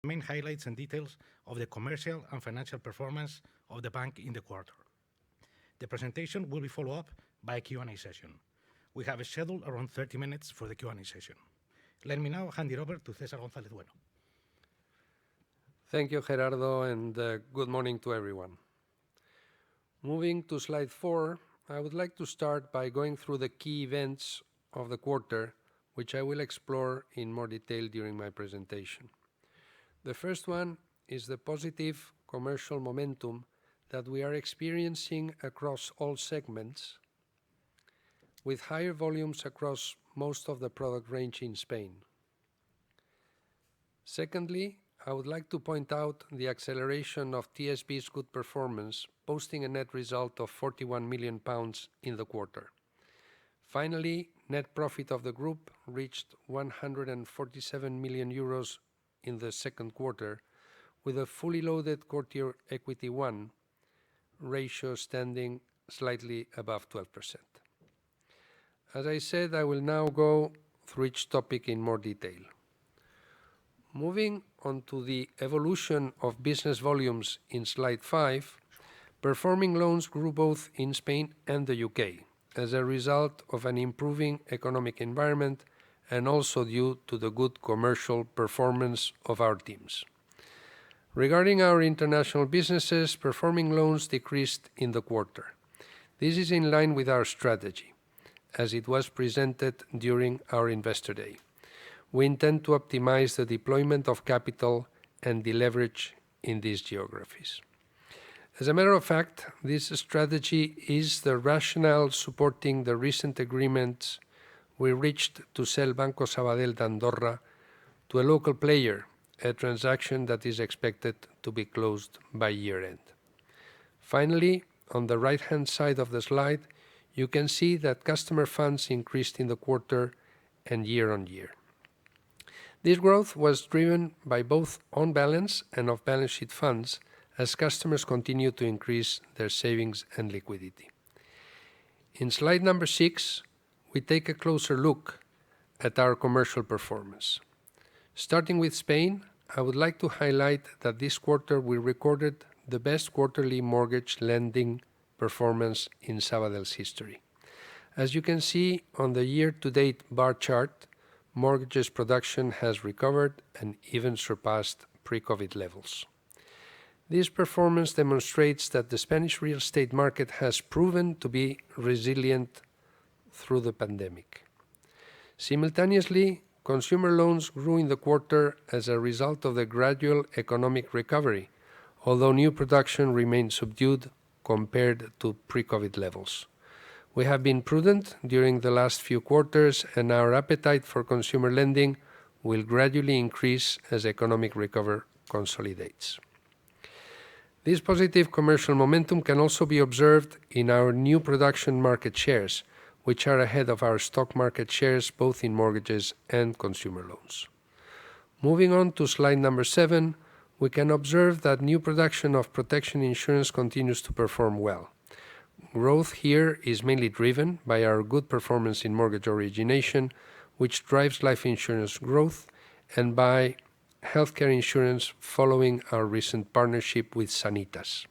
main highlights and details of the commercial and financial performance of the bank in the quarter. The presentation will be followed up by a Q&A session. We have scheduled around 30 minutes for the Q&A session. Let me now hand it over to César González Bueno. Thank you, Gerardo, and good morning to everyone. Moving to slide 4, I would like to start by going through the key events of the quarter, which I will explore in more detail during my presentation. The first one is the positive commercial momentum that we are experiencing across all segments, with higher volumes across most of the product range in Spain. Secondly, I would like to point out the acceleration of TSB's good performance, posting a net result of £41 million in the quarter. Finally, net profit of the group reached €147 million in the second quarter, with a fully loaded quarter equity 1 ratio standing slightly above 12%. As I said, I will now go through each topic in more detail. Moving on to the evolution of business volumes in slide 5, performing loans grew both in Spain and the UK as a result of an improving economic environment and also due to the good commercial performance of our teams. Regarding our international businesses, performing loans decreased in the quarter. This is in line with our strategy, as it was presented during our Investor Day. We intend to optimize the deployment of capital and deleverage in these geographies. As a matter of fact, this strategy is the rationale supporting the recent agreements we reached to sell Banco Sabadell d'Andorra to a local player, a transaction that is expected to be closed by year-end. Finally, on the right-hand side of the slide, you can see that customer funds increased in the quarter and year-on-year. This growth was driven by both on-balance and off-balance sheet funds as customers continue to increase their savings and liquidity. In slide number 6, we take a closer look at our commercial performance. Starting with Spain, I would like to highlight that this quarter we recorded the best quarterly mortgage lending performance in Sabadell's history. As you can see on the year-to-date bar chart, mortgages production has recovered and even surpassed pre-COVID levels. This performance demonstrates that the Spanish real estate market has proven to be resilient through the pandemic. Simultaneously, consumer loans grew in the quarter as a result of the gradual economic recovery, although new production remained subdued compared to pre-COVID levels. We have been prudent during the last few quarters, and our appetite for consumer lending will gradually increase as economic recovery consolidates. This positive commercial momentum can also be observed in our new production market shares, which are ahead of our stock market shares both in mortgages and consumer loans. Moving on to slide number 7, we can observe that new production of protection insurance continues to perform well. Growth here is mainly driven by our good performance in mortgage origination, which drives life insurance growth, and by healthcare insurance following our recent partnership with Sanitas.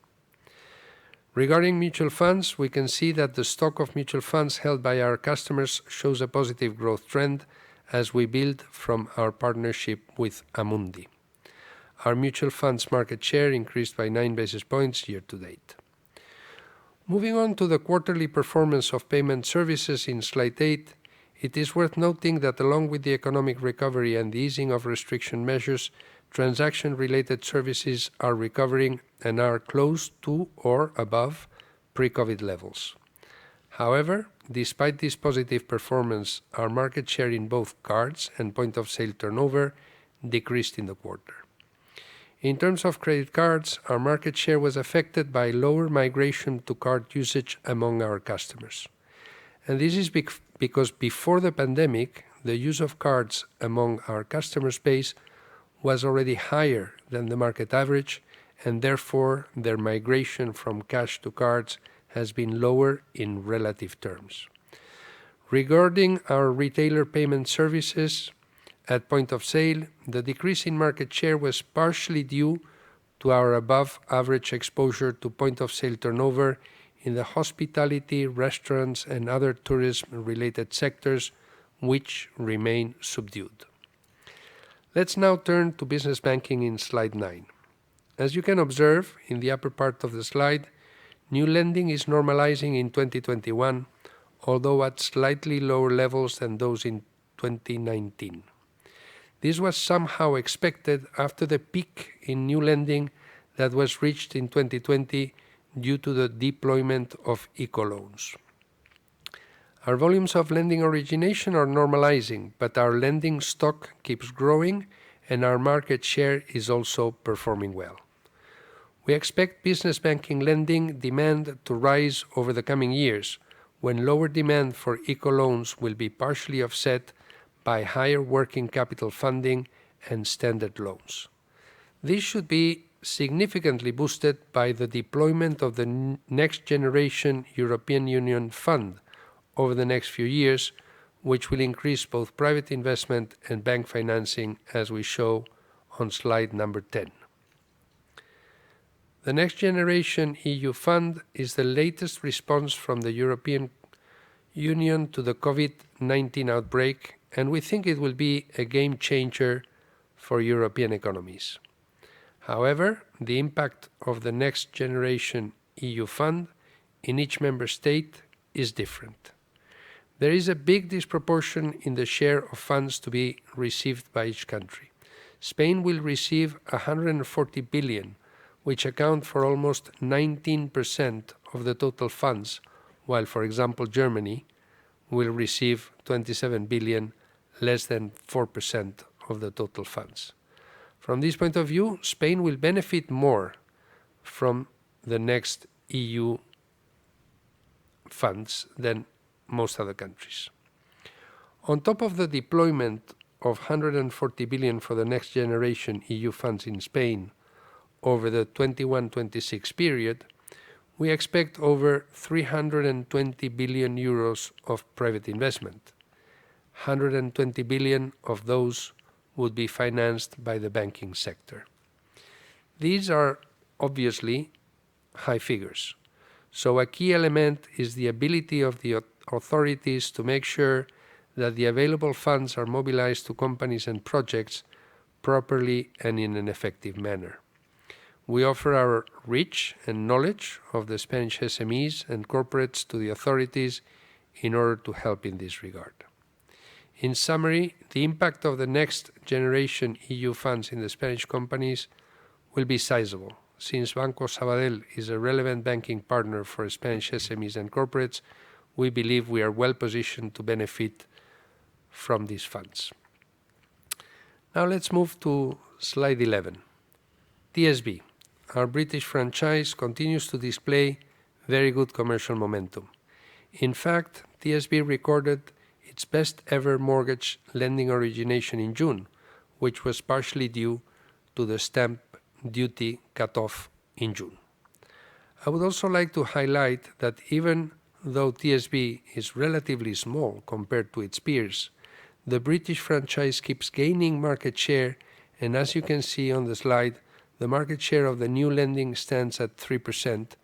Regarding mutual funds, we can see that the stock of mutual funds held by our customers shows a positive growth trend as we build from our partnership with Amundi. Our mutual funds market share increased by 9 basis points year to date. Moving on to the quarterly performance of payment services in slide 8, it is worth noting that along with the economic recovery and the easing of restriction measures, transaction-related services are recovering and are close to or above pre-COVID levels. However, despite this positive performance, our market share in both cards and point-of-sale turnover decreased in the quarter. In terms of credit cards, our market share was affected by lower migration to card usage among our customers. And this is because before the pandemic, the use of cards among our customer base was already higher than the market average, and therefore their migration from cash to cards has been lower in relative terms. Regarding our retailer payment services, At point of sale, the decrease in market share was partially due to our above-average exposure to point-of-sale turnover in the hospitality, restaurants, and other tourism-related sectors, which remain subdued. Let's now turn to business banking in slide 9. As you can observe in the upper part of the slide, new lending is normalizing in 2021, although at slightly lower levels than those in 2019. This was somehow expected after the peak in new lending that was reached in 2020 due to the deployment of eco-loans. Our volumes of lending origination are normalizing, but our lending stock keeps growing and our market share is also performing well. We expect business banking lending demand to rise over the coming years, when lower demand for eco-loans will be partially offset by higher working capital funding and standard loans. This should be significantly boosted by the deployment of the Next Generation European Union Fund over the next few years, which will increase both private investment and bank financing, as we show on slide number 10. The Next Generation EU Fund is the latest response from the European Union to the COVID-19 outbreak, and we think it will be a game changer for European economies. However, the impact of the Next Generation EU Fund in each member state is different. There is a big disproportion in the share of funds to be received by each country. Spain will receive 140 billion, which account for almost 19% of the total funds, while, for example, Germany will receive 27 billion, less than 4% of the total funds. From this point of view, Spain will benefit more from the next EU funds than most other countries. On top of the deployment of 140 billion for the Next Generation EU funds in Spain over the 21-26 period, we expect over 320 billion euros of private investment. 120 billion of those would be financed by the banking sector. These are obviously high figures, so a key element is the ability of the authorities to make sure that the available funds are mobilized to companies and projects properly and in an effective manner. We offer our reach and knowledge of the Spanish SMEs and corporates to the authorities in order to help in this regard. In summary, the impact of the Next Generation EU funds in the Spanish companies will be sizable. Since Banco Sabadell is a relevant banking partner for Spanish SMEs and corporates, we believe we are well positioned to benefit from these funds. Now let's move to slide 11. TSB, our British franchise, continues to display very good commercial momentum. In fact, TSB recorded its best ever mortgage lending origination in June, which was partially due to the stamp duty cutoff in June. I would also like to highlight that even though TSB is relatively small compared to its peers, the British franchise keeps gaining market share, and as you can see on the slide, the market share of the new lending stands at 3%,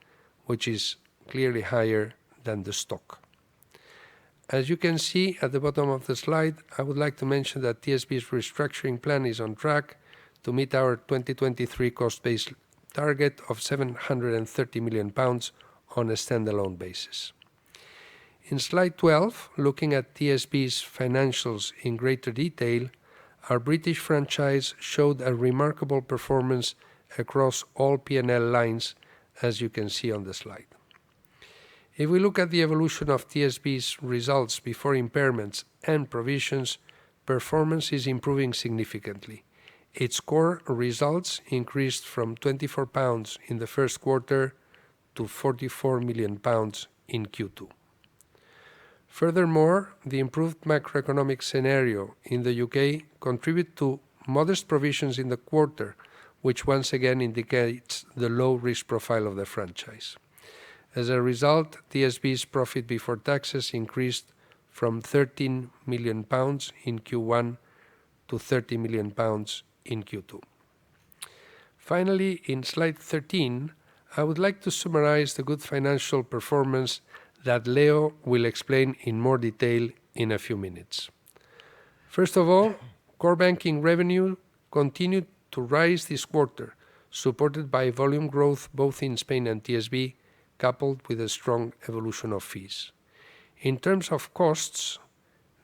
which is clearly higher than the stock. As you can see at the bottom of the slide, I would like to mention that TSB's restructuring plan is on track to meet our 2023 cost base target of £730 million on a standalone basis. In slide 12, looking at TSB's financials in greater detail, our British franchise showed a remarkable performance across all P&L lines, as you can see on the slide. If we look at the evolution of TSB's results before impairments and provisions, performance is improving significantly. Its core results increased from £24 in the first quarter to £44 million in Q2. Furthermore, the improved macroeconomic scenario in the UK contributed to modest provisions in the quarter, which once again indicates the low risk profile of the franchise. As a result, TSB's profit before taxes increased from £13 million in Q1 to £30 million in Q2. Finally, in slide 13, I would like to summarize the good financial performance that Leo will explain in more detail in a few minutes. First of all, core banking revenue continued to rise this quarter, supported by volume growth both in Spain and TSB, coupled with a strong evolution of fees. In terms of costs,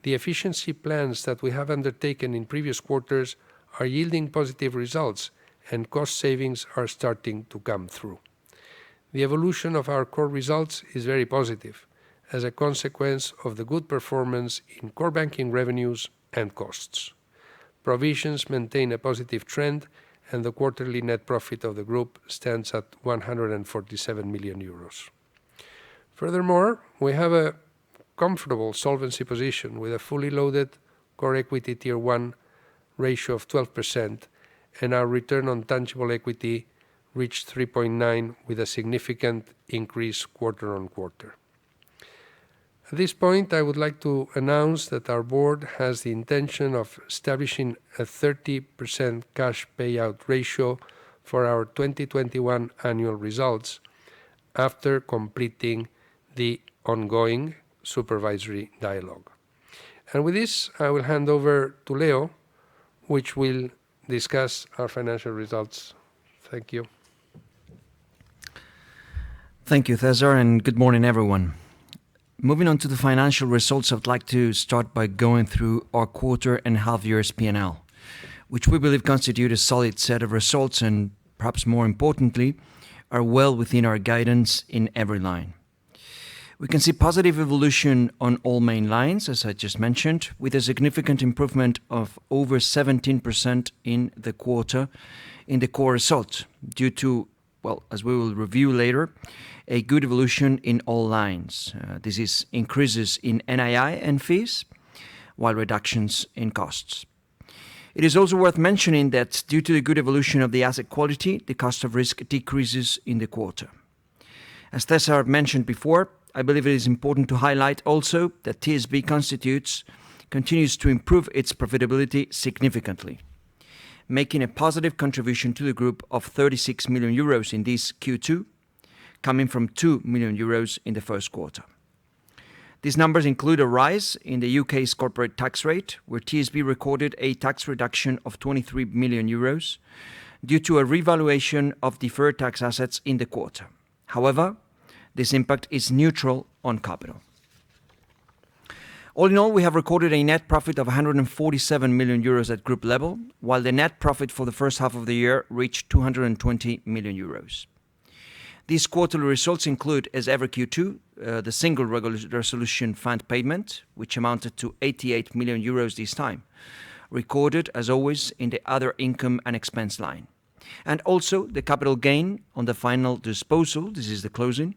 the efficiency plans that we have undertaken in previous quarters are yielding positive results, and cost savings are starting to come through. The evolution of our core results is very positive as a consequence of the good performance in core banking revenues and costs. Provisions maintain a positive trend, and the quarterly net profit of the group stands at 147 million euros. Furthermore, we have a comfortable solvency position with a fully loaded core equity tier 1 ratio of 12%, and our return on tangible equity reached 3.9 with a significant increase quarter on quarter. At this point, I would like to announce that our board has the intention of establishing a 30% cash payout ratio for our 2021 annual results after completing the ongoing supervisory dialogue. And with this, I will hand over to Leo, which will discuss our financial results. Thank you. Thank you, Cesar, and good morning, everyone. Moving on to the financial results, I would like to start by going through our quarter and half year's P&L, which we believe constitute a solid set of results and, perhaps more importantly, are well within our guidance in every line. We can see positive evolution on all main lines, as I just mentioned, with a significant improvement of over 17% in the quarter in the core result, due to, well, as we will review later, a good evolution in all lines. This is increases in NII and fees, while reductions in costs. It is also worth mentioning that due to the good evolution of the asset quality, the cost of risk decreases in the quarter. As Cesar mentioned before, I believe it is important to highlight also that TSB continues to improve its profitability significantly, making a positive contribution to the group of 36 million euros in this Q2, coming from 2 million euros in the first quarter. These numbers include a rise in the UK's corporate tax rate, where TSB recorded a tax reduction of 23 million euros due to a revaluation of deferred tax assets in the quarter. However, this impact is neutral on capital. All in all, we have recorded a net profit of 147 million euros at group level, while the net profit for the first half of the year reached 220 million euros. These quarterly results include, as ever Q2, the single resolution fund payment, which amounted to 88 million euros this time, recorded, as always, in the other income and expense line. And also the capital gain on the final disposal, this is the closing,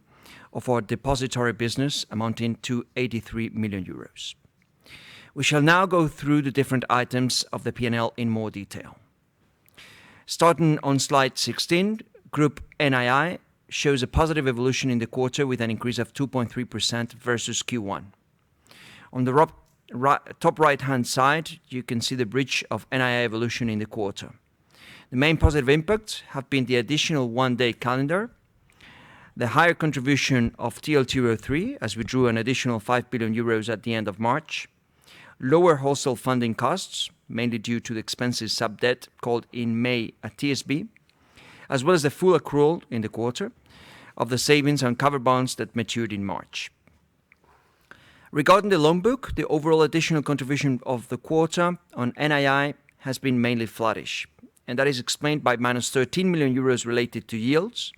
of our depository business amounting to 83 million euros. We shall now go through the different items of the P&L in more detail. Starting on slide 16, Group NII shows a positive evolution in the quarter with an increase of 2.3% versus Q1. On the top right-hand side, you can see the bridge of NII evolution in the quarter. The main positive impacts have been the additional one-day calendar, the higher contribution of TLTRO III, as we drew an additional 5 billion euros at the end of March, lower wholesale funding costs, mainly due to the expensive sub-debt called in May at TSB, as well as the full accrual in the quarter of the savings on covered bonds that matured in March. Regarding the loan book, the overall additional contribution of the quarter on NII has been mainly flattish, and that is explained by minus 13 million euros related to yields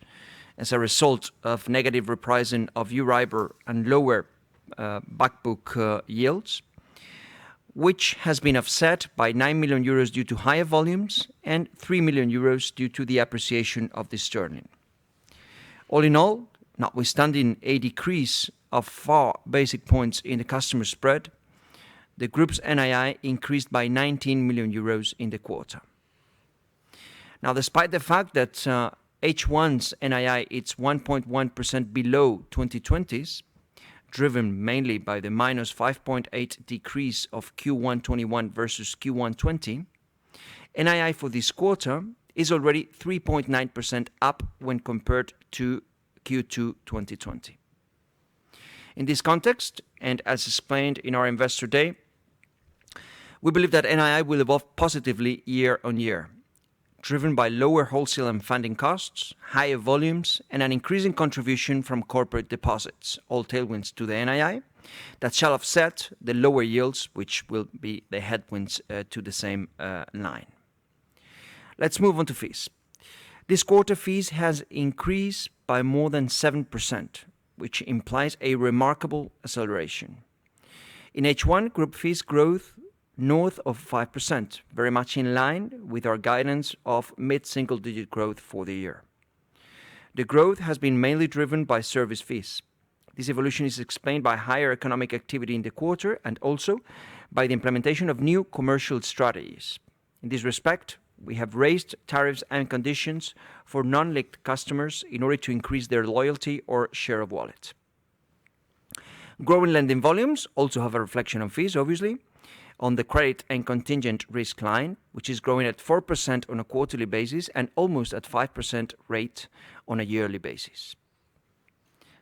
as a result of negative repricing of Euribor and lower backbook yields, which has been offset by 9 million euros due to higher volumes and 3 million euros due to the appreciation of the sterling. All in all, notwithstanding a decrease of 4 basis points in the customer spread, the group's NII increased by 19 million euros in the quarter. Now, despite the fact that H1's NII is 1.1% below 2020's, driven mainly by the minus 5.8 decrease of Q1 21 versus Q1 20, NII for this quarter is already 3.9% up when compared to Q2 2020. In this context, and as explained in our Investor Day, we believe that NII will evolve positively year on year, driven by lower wholesale and funding costs, higher volumes, and an increasing contribution from corporate deposits, all tailwinds to the NII, that shall offset the lower yields, which will be the headwinds to the same line. Let's move on to fees. This quarter fees has increased by more than 7%, which implies a remarkable acceleration. In H1, group fees growth north of 5%, very much in line with our guidance of mid-single-digit growth for the year. The growth has been mainly driven by service fees. This evolution is explained by higher economic activity in the quarter and also by the implementation of new commercial strategies. In this respect, we have raised tariffs and conditions for non-linked customers in order to increase their loyalty or share of wallet. Growing lending volumes also have a reflection on fees, obviously, on the credit and contingent risk line, which is growing at 4% on a quarterly basis and almost at 5% rate on a yearly basis.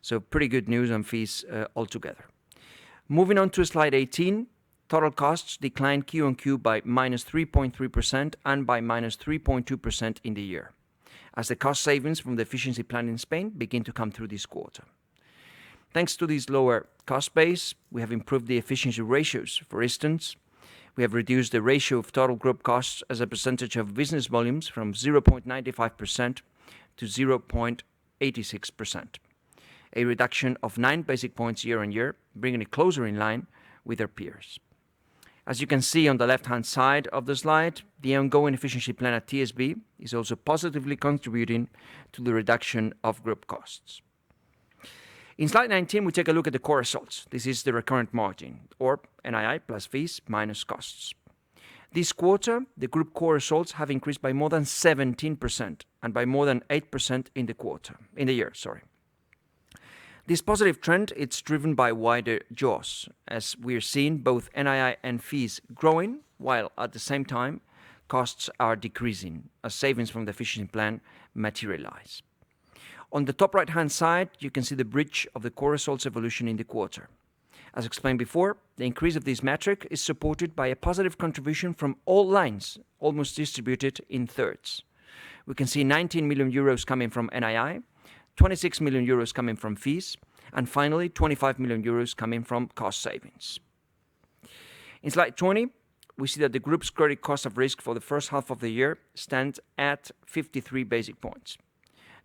So pretty good news on fees altogether. Moving on to slide 18, total costs declined Q on Q by minus 3.3% and by minus 3.2% in the year, as the cost savings from the efficiency plan in Spain begin to come through this quarter. Thanks to this lower cost base, we have improved the efficiency ratios. For instance, we have reduced the ratio of total group costs as a percentage of business volumes from 0.95% to 0.86%, a reduction of 9 basic points year on year, bringing it closer in line with our peers. As you can see on the left-hand side of the slide, the ongoing efficiency plan at TSB is also positively contributing to the reduction of group costs. In slide 19, we take a look at the core results. This is the recurrent margin, or NII plus fees minus costs. This quarter, the group core results have increased by more than 17% and by more than 8% in the year. This positive trend is driven by wider jaws, as we are seeing both NII and fees growing, while at the same time, costs are decreasing as savings from the efficiency plan materialize. On the top right-hand side, you can see the bridge of the core results evolution in the quarter. As explained before, the increase of this metric is supported by a positive contribution from all lines, almost distributed in thirds. We can see 19 million euros coming from NII, 26 million euros coming from fees, and finally 25 million euros coming from cost savings. In slide 20, we see that the group's credit cost of risk for the first half of the year stands at 53 basic points.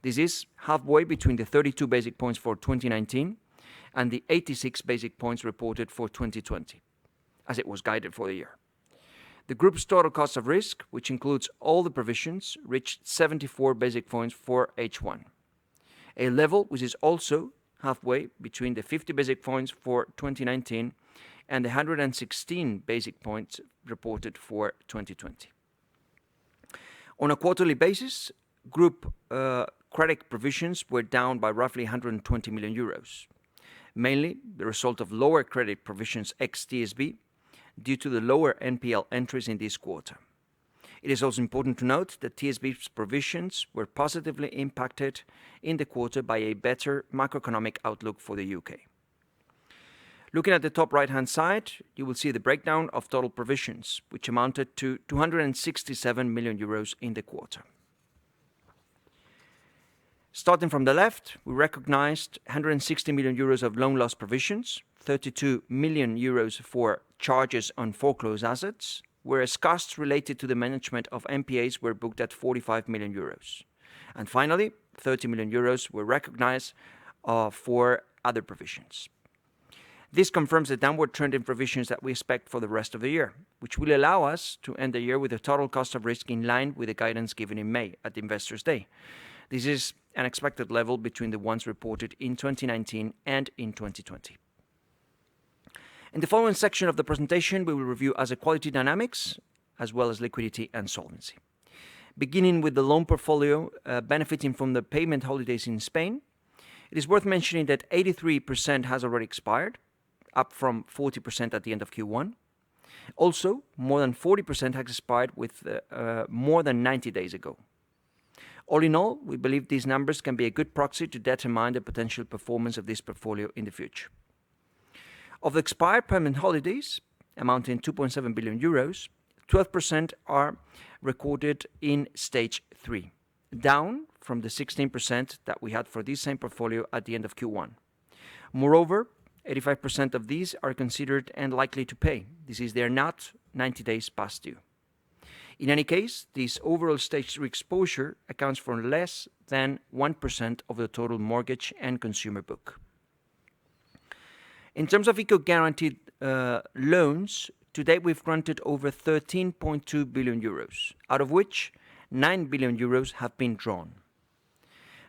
This is halfway between the 32 basic points for 2019 and the 86 basic points reported for 2020, as it was guided for the year. The group's total cost of risk, which includes all the provisions, reached 74 basic points for H1, a level which is also halfway between the 50 basic points for 2019 and the 116 basic points reported for 2020. On a quarterly basis, group credit provisions were down by roughly 120 million euros, mainly the result of lower credit provisions ex-TSB due to the lower NPL entries in this quarter. It is also important to note that TSB's provisions were positively impacted in the quarter by a better macroeconomic outlook for the UK. Looking at the top right-hand side, you will see the breakdown of total provisions, which amounted to 267 million euros in the quarter. Starting from the left, we recognized 160 million euros of loan loss provisions, 32 million euros for charges on foreclosed assets, whereas costs related to the management of MPAs were booked at 45 million euros. And finally, 30 million euros were recognized for other provisions. This confirms the downward trend in provisions that we expect for the rest of the year, which will allow us to end the year with a total cost of risk in line with the guidance given in May at the Investors' Day. This is an expected level between the ones reported in 2019 and in 2020. In the following section of the presentation, we will review asset quality dynamics, as well as liquidity and solvency. Beginning with the loan portfolio benefiting from the payment holidays in Spain, It is worth mentioning that 83% has already expired, up from 40% at the end of Q1. Also, more than 40% has expired with more than 90 days ago. All in all, we believe these numbers can be a good proxy to determine the potential performance of this portfolio in the future. Of the expired permanent holidays, amounting to 2.7 billion euros, 12% are recorded in stage 3, down from the 16% that we had for this same portfolio at the end of Q1. Moreover, 85% of these are considered unlikely to pay. This is, they're not 90 days past due. In any case, this overall stage 3 exposure accounts for less than 1% of the total mortgage and consumer book. In terms of eco-guaranteed loans, to date we've granted over 13.2 billion euros, out of which 9 billion euros have been drawn,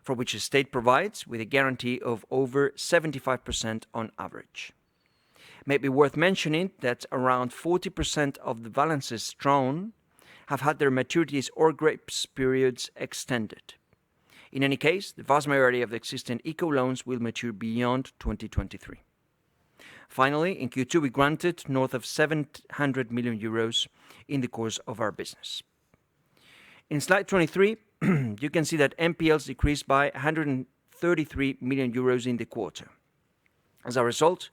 for which the state provides with a guarantee of over 75% on average. It may be worth mentioning that around 40% of the balances drawn have had their maturities or grace periods extended. In any case, the vast majority of the existing eco loans will mature beyond 2023. Finally, in Q2 we granted north of 700 million euros in the course of our business. In slide 23, you can see that NPLs decreased by 133 million euros in the quarter. As a result,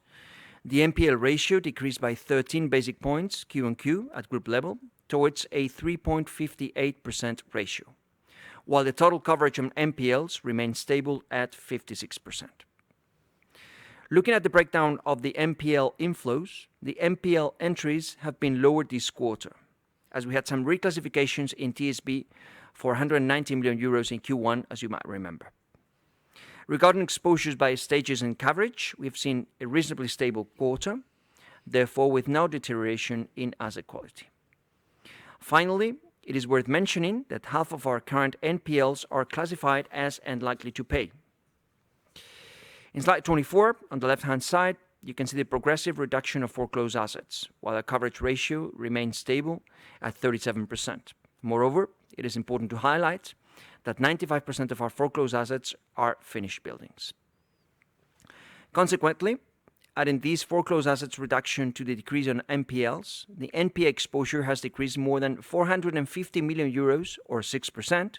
the Mpl ratio decreased by 13 basic points Q-on-Q at group level towards a 3.58% ratio, while the total coverage on NPLs remained stable at 56%. Looking at the breakdown of the Mpl inflows, the Mpl entries have been lowered this quarter, as we had some reclassifications in TSB for 190 million euros in Q1, as you might remember. Regarding exposures by stages and coverage, we've seen a reasonably stable quarter, therefore with no deterioration in asset quality. Finally, it is worth mentioning that half of our current NPLs are classified as unlikely to pay. In slide 24, on the left-hand side, you can see the progressive reduction of foreclosed assets, while our coverage ratio remains stable at 37%. Moreover, it is important to highlight that 95% of our foreclosed assets are finished buildings. Consequently, adding these foreclosed assets reduction to the decrease on NPLs, the NPA exposure has decreased more than 450 million euros, or 6%,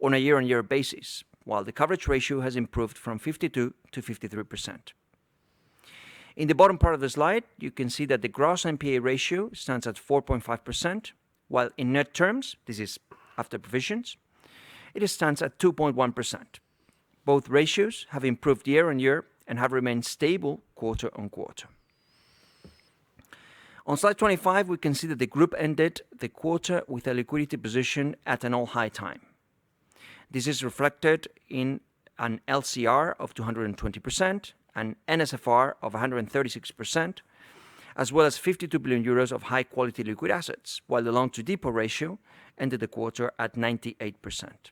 on a year-on-year basis, while the coverage ratio has improved from 52 to 53%. In the bottom part of the slide, you can see that the gross NPA ratio stands at 4.5%, while in net terms, this is after provisions, it stands at 2.1%. Both ratios have improved year-on-year and have remained stable quarter-on-quarter. On slide 25, we can see that the group ended the quarter with a liquidity position at an all-high time. This is reflected in an LCR of 220%, an NSFR of 136%, as well as 52 billion euros of high-quality liquid assets, while the loan-to-deposit ratio ended the quarter at 98%.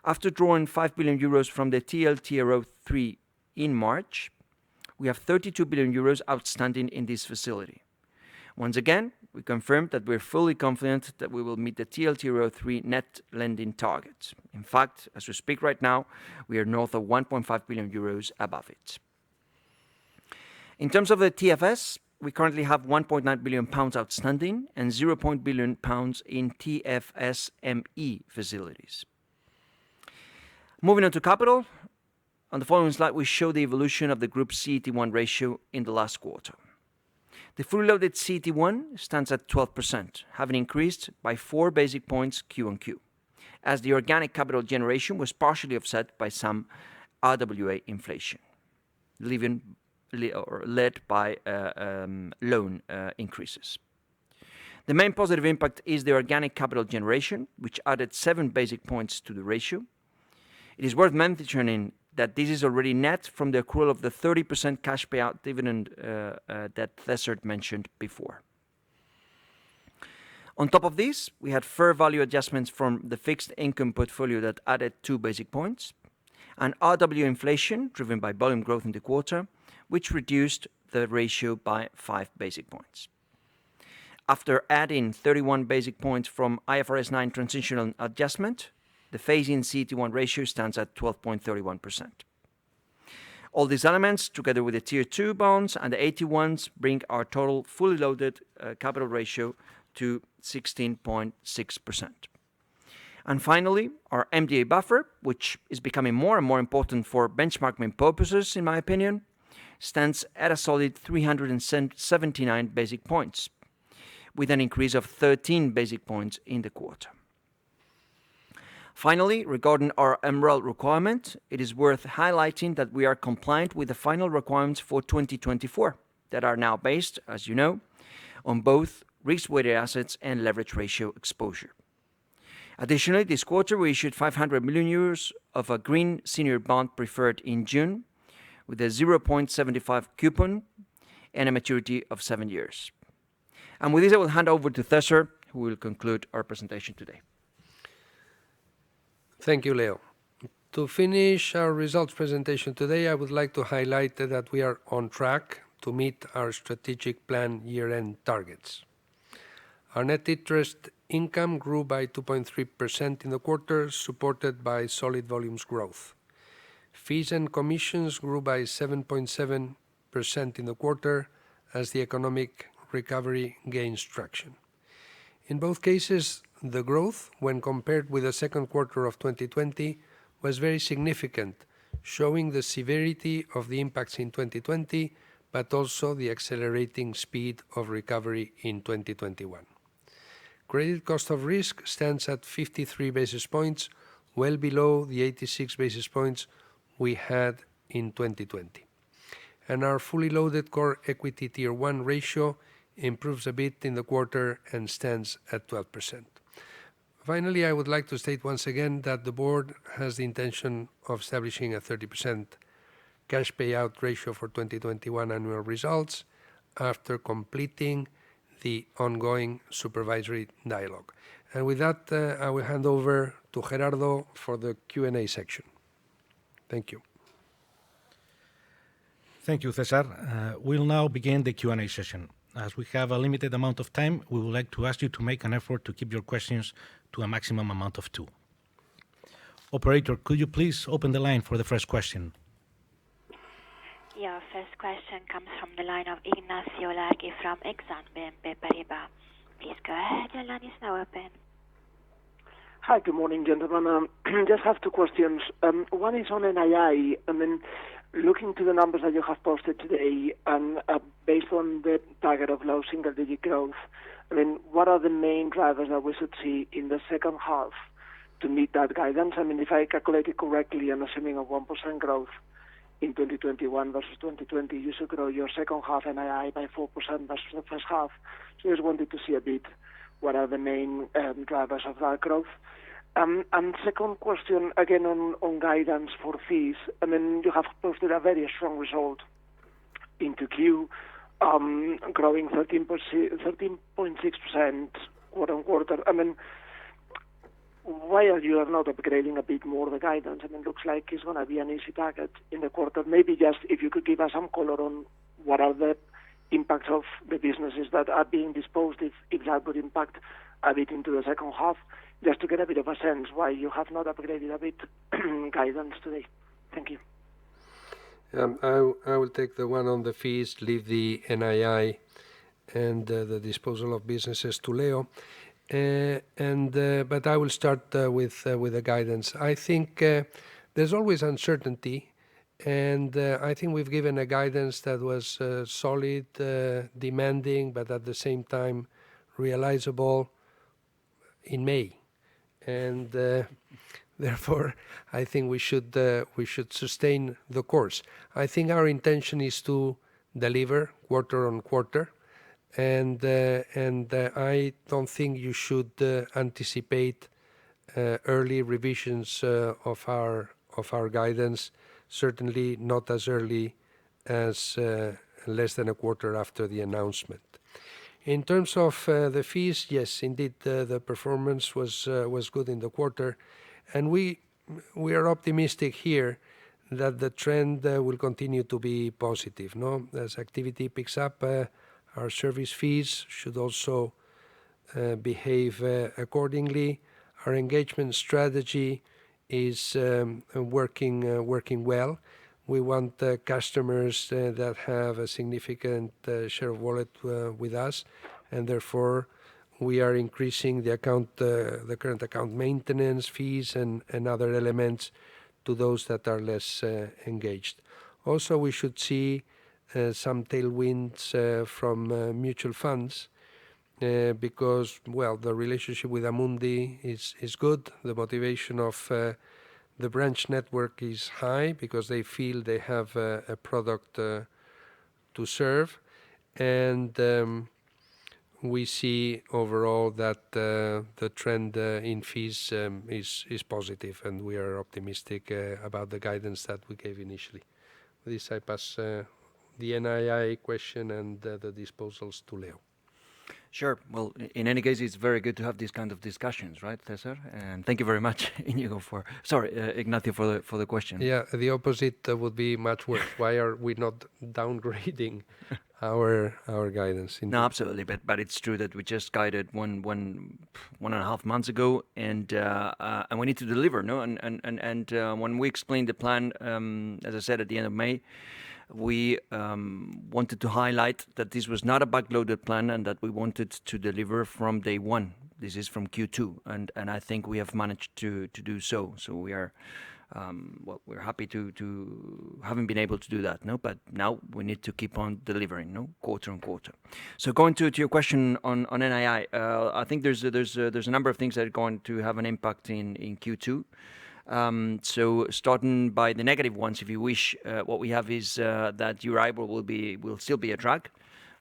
After drawing 5 billion euros from the TLTRO III in March, we have 32 billion euros outstanding in this facility. Once again, we confirm that we're fully confident that we will meet the TLTRO III net lending target. In fact, as we speak right now, we are north of 1.5 billion euros above it. In terms of the TFS, we currently have 1.9 billion pounds outstanding and 0.1 billion pounds in TFSME facilities. Moving on to capital, on the following slide we show the evolution of the group's CET1 ratio in the last quarter. The fully loaded CET1 stands at 12%, having increased by 4 basic points Q-on-Q, as the organic capital generation was partially offset by some RWA inflation, led by loan increases. The main positive impact is the organic capital generation, which added 7 basic points to the ratio. It is worth mentioning that this is already net from the accrual of the 30% cash payout dividend that César mentioned before. On top of this, we had fair value adjustments from the fixed income portfolio that added 2 basic points, and RWA inflation driven by volume growth in the quarter, which reduced the ratio by 5 basic points. After adding 31 basic points from IFRS 9 transitional adjustment, the phase-in CET1 ratio stands at 12.31%. All these elements, together with the Tier 2 bonds and the AT1s, bring our total fully loaded capital ratio to 16.6%. And finally, our MDA buffer, which is becoming more and more important for benchmarking purposes, in my opinion, stands at a solid 379 basic points, with an increase of 13 basic points in the quarter. Finally, regarding our MREL requirement, it is worth highlighting that we are compliant with the final requirements for 2024 that are now based, as you know, on both risk-weighted assets and leverage ratio exposure. Additionally, this quarter we issued 500 million euros of a green senior bond preferred in June with a 0.75 coupon and a maturity of 7 years. And with this, I will hand over to César, who will conclude our presentation today. Thank you, Leo. To finish our results presentation today, I would like to highlight that we are on track to meet our strategic plan year-end targets. Our net interest income grew by 2.3% in the quarter, supported by solid volumes growth. Fees and commissions grew by 7.7% in the quarter as the economic recovery gains traction. In both cases, the growth, when compared with the second quarter of 2020, was very significant, showing the severity of the impacts in 2020, but also the accelerating speed of recovery in 2021. Credit cost of risk stands at 53 basis points, well below the 86 basis points we had in 2020. And our fully loaded core equity tier 1 ratio improves a bit in the quarter and stands at 12%. Finally, I would like to state once again that the board has the intention of establishing a 30% cash payout ratio for 2021 annual results after completing the ongoing supervisory dialogue. And with that, I will hand over to Gerardo for the Q&A section. Thank you. Thank you, César. We'll now begin the Q&A session. As we have a limited amount of time, we would like to ask you to make an effort to keep your questions to a maximum amount of 2. Operator, could you please open the line for the first question? Your first question comes from the line of Ignacio Largui from Exane BNP Paribas. Please go ahead, your line is now open. Hi, good morning, gentlemen. Just have 2 questions. One is on NII. Looking to the numbers that you have posted today, and based on the target of low single-digit growth, what are the main drivers that we should see in the second half to meet that guidance? If I calculate it correctly, I'm assuming a 1% growth in 2021 versus 2020, you should grow your second half NII by 4% versus the first half. So I just wanted to see a bit what are the main drivers of that growth. And second question, again on guidance for fees. You have posted a very strong result into Q, growing 13.6% quarter on quarter. Why are you not upgrading a bit more the guidance? Looks like it's going to be an easy target in the quarter. Maybe just if you could give us some color on what are the impacts of the businesses that are being disposed, if that would impact a bit into the second half, just to get a bit of a sense why you have not upgraded a bit guidance today. Thank you. I will take the one on the fees, leave the NII and the disposal of businesses to Leo. But I will start with the guidance. I think there's always uncertainty, and I think we've given a guidance that was solid, demanding, but at the same time realizable in May. And therefore, I think we should sustain the course. I think our intention is to deliver quarter on quarter, and I don't think you should anticipate early revisions of our guidance. Certainly not as early as less than a quarter after the announcement. In terms of the fees, yes, indeed, the performance was good in the quarter, and we are optimistic here that the trend will continue to be positive. No, as activity picks up, our service fees should also behave accordingly. Our engagement strategy is working well. We want customers that have a significant share of wallet with us, and therefore we are increasing the current account maintenance fees and other elements to those that are less engaged. Also, we should see some tailwinds from mutual funds because, well, the relationship with Amundi is good. The motivation of the branch network is high because they feel they have a product to serve. And we see overall that the trend in fees is positive, and we are optimistic about the guidance that we gave initially. With this, I pass the NII question and the disposals to Leo. Sure. Well, in any case, it's very good to have these kind of discussions, right, Cesar? And thank you very much, Ignacio, for the question. Yeah, the opposite would be much worse. Why are we not downgrading our guidance? No, absolutely. But it's true that we just guided one and a half months ago, and we need to deliver, no? And when we explained the plan, as I said at the end of May, we wanted to highlight that this was not a backloaded plan and that we wanted to deliver from day one. This is from Q2, and I think we have managed to do so. So we are, we're happy to having been able to do that, no? But now we need to keep on delivering, no? Quarter on quarter. So going to your question on NII, I think there's a number of things that are going to have an impact in Q2. So starting by the negative ones, if you wish, what we have is that Euribor will still be a drag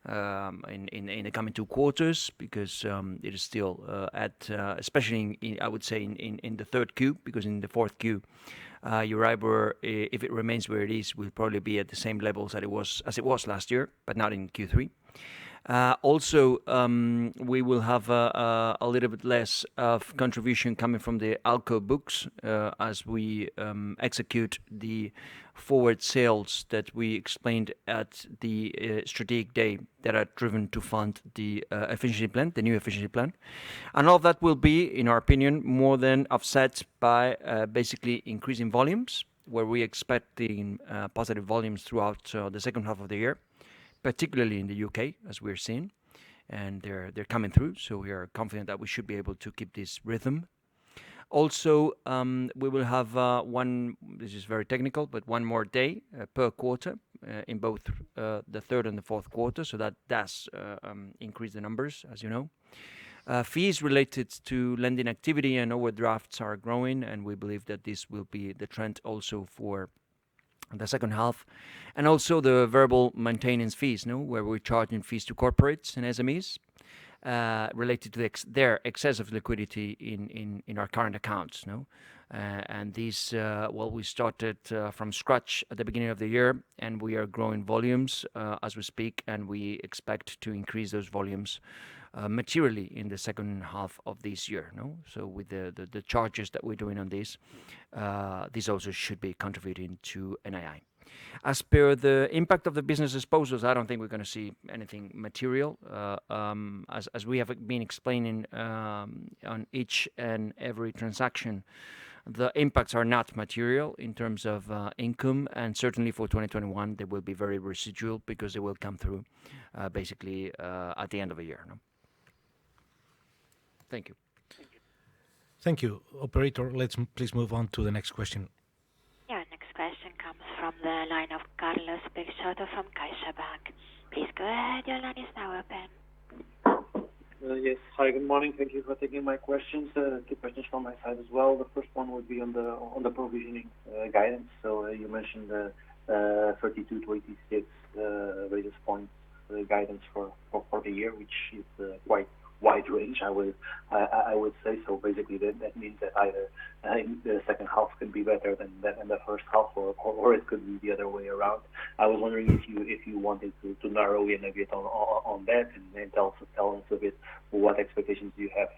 in the coming 2 quarters because it is still at, especially I would say in the third Q, because in the fourth Q, Euribor, if it remains where it is, will probably be at the same levels as it was last year, but not in Q3. Also, we will have a little bit less of contribution coming from the ALCO books as we execute the forward sales that we explained at the strategic day that are driven to fund the efficiency plan, the new efficiency plan. And all of that will be, in our opinion, more than offset by basically increasing volumes, where we expecting positive volumes throughout the second half of the year, particularly in the UK, as we're seeing, and they're coming through. So we are confident that we should be able to keep this rhythm. Also, we will have this is very technical, but one more day per quarter in both the third and the fourth quarter. So that does increase the numbers, as you know. Fees related to lending activity and overdrafts are growing, and we believe that this will be the trend also for the second half. And also the variable maintenance fees, where we're charging fees to corporates and SMEs related to their excess of liquidity in our current accounts. And these, we started from scratch at the beginning of the year, and we are growing volumes as we speak, and we expect to increase those volumes materially in the second half of this year. So with the charges that we're doing on this also should be contributing to NII. As per the impact of the business disposals, I don't think we're going to see anything material. As we have been explaining on each and every transaction, the impacts are not material in terms of income, and certainly for 2021 they will be very residual because they will come through basically at the end of the year. Thank you. Thank you. Operator, let's please move on to the next question. Yeah, next question comes from the line of Carlos Peixoto from CaixaBank. Please go ahead, your line is now open. Yes, hi, good morning. Thank you for taking my questions. 2 questions from my side as well. The first one would be on the provisioning guidance. So you mentioned the 32 to 86 basis points guidance for the year, which is quite wide range, I would say. So basically that means that either the second half could be better than the first half, or it could be the other way around. I was wondering if you wanted to narrow in a bit on that, and then tell us a bit what expectations you have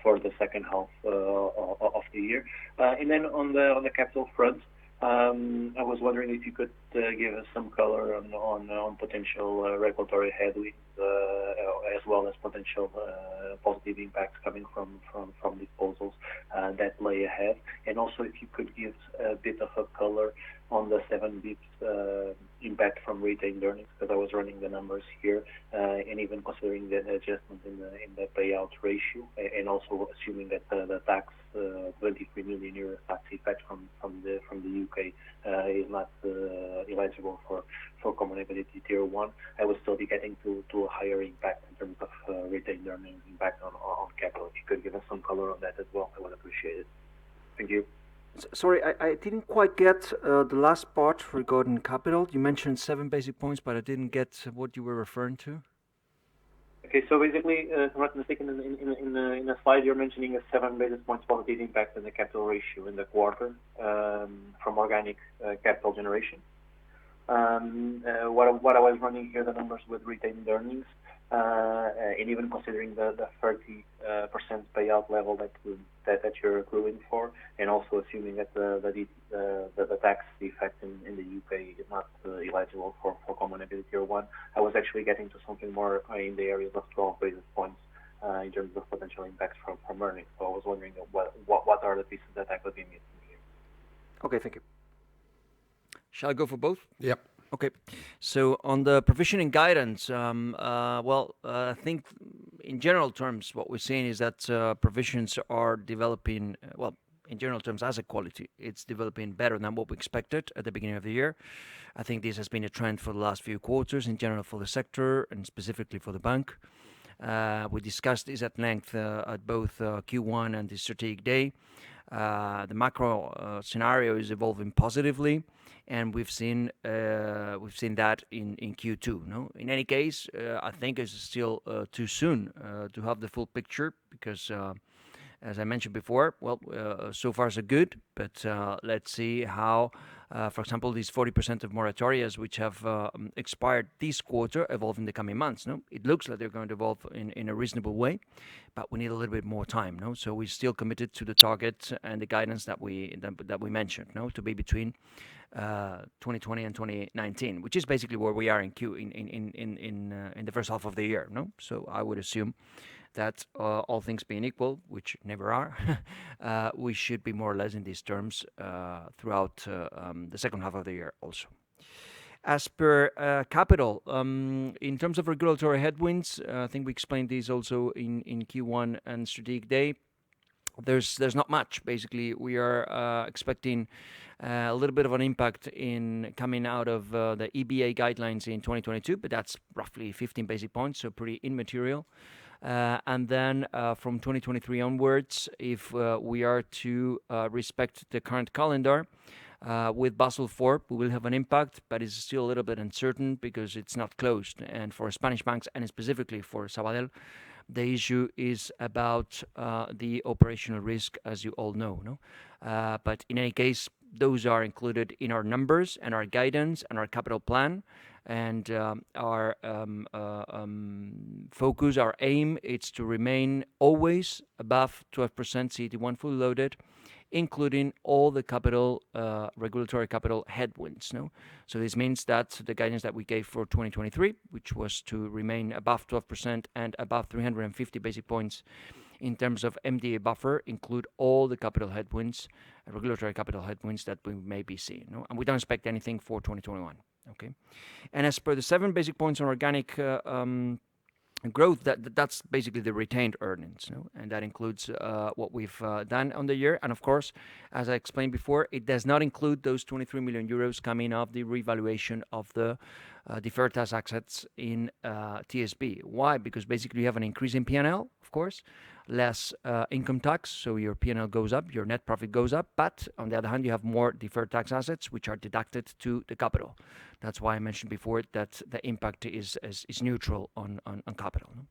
for the second half of the year. And then on the capital front, I was wondering if you could give us some color on potential regulatory headwinds as well as potential positive impacts coming from disposals that lay ahead. And also, if you could give a bit of a color on the 7 bps impact from retained earnings, because I was running the numbers here, and even considering the adjustment in the payout ratio, and also assuming that the tax 23 million euro tax effect from the UK is not eligible for Common Equity Tier 1, I would still be getting to a higher impact in terms of retained earnings impact on capital. If you could give us some color on that as well, I would appreciate it. Thank you. Sorry, I didn't quite get the last part regarding capital. You mentioned 7 basic points, but I didn't get what you were referring to. Okay, so basically, if I'm not mistaken, in a slide you're mentioning a 7 basis points positive impact in the capital ratio in the quarter from organic capital generation. What I was running here, the numbers with retained earnings, and even considering the 30% payout level that you're accruing for, and also assuming that the tax effect in the UK is not eligible for Common Equity Tier 1, I was actually getting to something more in the areas of 12 basis points in terms of potential impacts from earnings. So I was wondering what are the pieces that I could be missing here. Okay, thank you. Shall I go for both? Yep. Okay, so on the provisioning guidance, I think in general terms, what we're seeing is that provisions are developing, in general terms, asset quality, it's developing better than what we expected at the beginning of the year. I think this has been a trend for the last few quarters, in general for the sector and specifically for the bank. We discussed this at length at both Q1 and the strategic day. The macro scenario is evolving positively, and we've seen that in Q2. No, in any case, I think it's still too soon to have the full picture because, as I mentioned before, so far so good. But let's see how, for example, these 40% of moratorias which have expired this quarter evolve in the coming months. No, it looks like they're going to evolve in a reasonable way, but we need a little bit more time. No, so we're still committed to the target and the guidance that we mentioned. No, to be between 2020 and 2019, which is basically where we are in the first half of the year. No, so I would assume that all things being equal, which never are, we should be more or less in these terms throughout the second half of the year also. As per capital, in terms of regulatory headwinds, I think we explained these also in Q1 and strategic day. There's not much. Basically, we are expecting a little bit of an impact in coming out of the EBA guidelines in 2022, but that's roughly 15 basic points, so pretty immaterial. And then from 2023 onwards, if we are to respect the current calendar with Basel IV, we will have an impact, but it's still a little bit uncertain because it's not closed. And for Spanish banks, and specifically for Sabadell, the issue is about the operational risk, as you all know. No? But in any case, those are included in our numbers and our guidance and our capital plan. And our focus, our aim, is to remain always above 12% CET1 fully loaded, including all the capital, regulatory capital headwinds. No, so this means that the guidance that we gave for 2023, which was to remain above 12% and above 350 basic points in terms of MDA buffer, include all the capital headwinds, regulatory capital headwinds that we may be seeing. No, and we don't expect anything for 2021. Okay, and as per the 7 basic points on organic growth, that's basically the retained earnings, no? And that includes what we've done on the year. And of course, as I explained before, it does not include those 23 million euros coming off the revaluation of the deferred tax assets in TSB. Why? Because basically you have an increase in P&L, of course, less income tax, so your P&L goes up, your net profit goes up, but on the other hand, you have more deferred tax assets which are deducted to the capital. That's why I mentioned before that the impact is neutral on capital. No?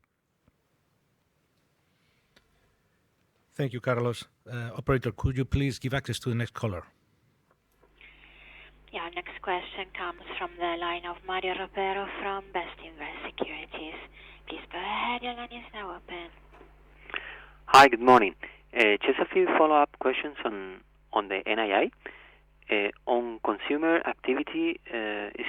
Thank you, Carlos. Operator, could you please give access to the next caller? Yeah, next question comes from the line of Mario Ropero from Bestinver Securities. Please go ahead, your line is now open. Hi, good morning. Just a few follow-up questions on the NII. On consumer activity, it's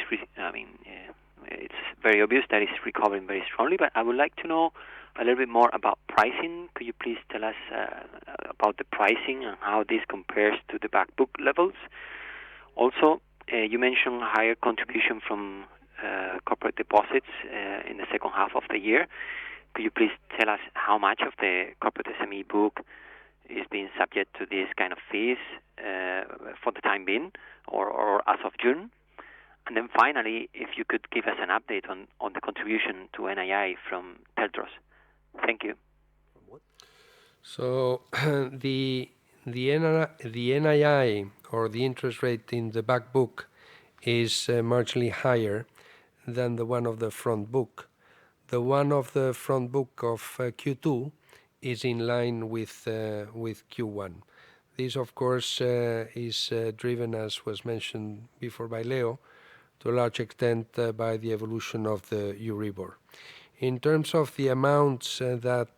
very obvious that it's recovering very strongly, but I would like to know a little bit more about pricing. Could you please tell us about the pricing and how this compares to the back book levels? Also, you mentioned higher contribution from corporate deposits in the second half of the year. Could you please tell us how much of the corporate SME book is being subject to these kind of fees for the time being or as of June? And then finally, if you could give us an update on the contribution to NII from Teltros. Thank you. So the NII, or the interest rate in the back book, is marginally higher than the one of the front book. The one of the front book of Q2 is in line with Q1. This, of course, is driven, as was mentioned before by Leo, to a large extent by the evolution of the Euribor. In terms of the amounts that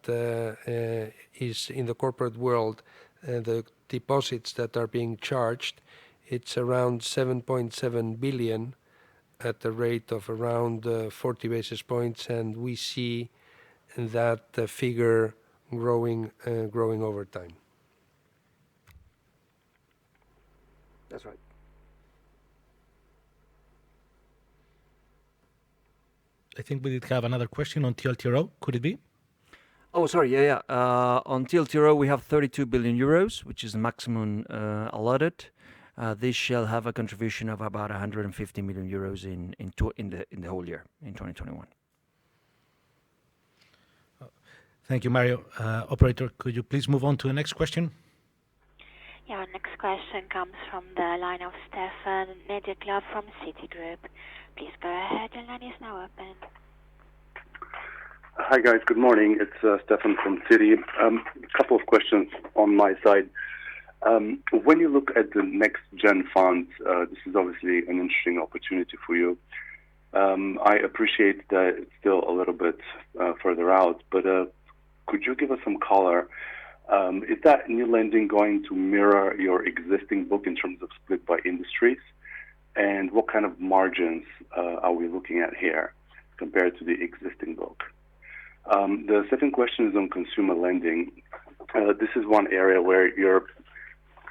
is in the corporate world, the deposits that are being charged, it's around 7.7 billion at the rate of around 40 basis points, and we see that figure growing over time. That's right. I think we did have another question on TLTRO. Could it be? Oh, sorry. Yeah. On TLTRO, we have 32 billion euros, which is the maximum allotted. This shall have a contribution of about 150 million euros in the whole year, in 2021. Thank you, Mario. Operator, could you please move on to the next question? Yeah, our next question comes from the line of Stefan Nedialkov from Citigroup. Please go ahead, your line is now open. Hi guys, good morning. It's Stefan from Citi. A couple of questions on my side. When you look at the next gen funds, this is obviously an interesting opportunity for you. I appreciate that it's still a little bit further out, but could you give us some color? Is that new lending going to mirror your existing book in terms of split by industries? And what kind of margins are we looking at here compared to the existing book? The second question is on consumer lending. This is one area where you're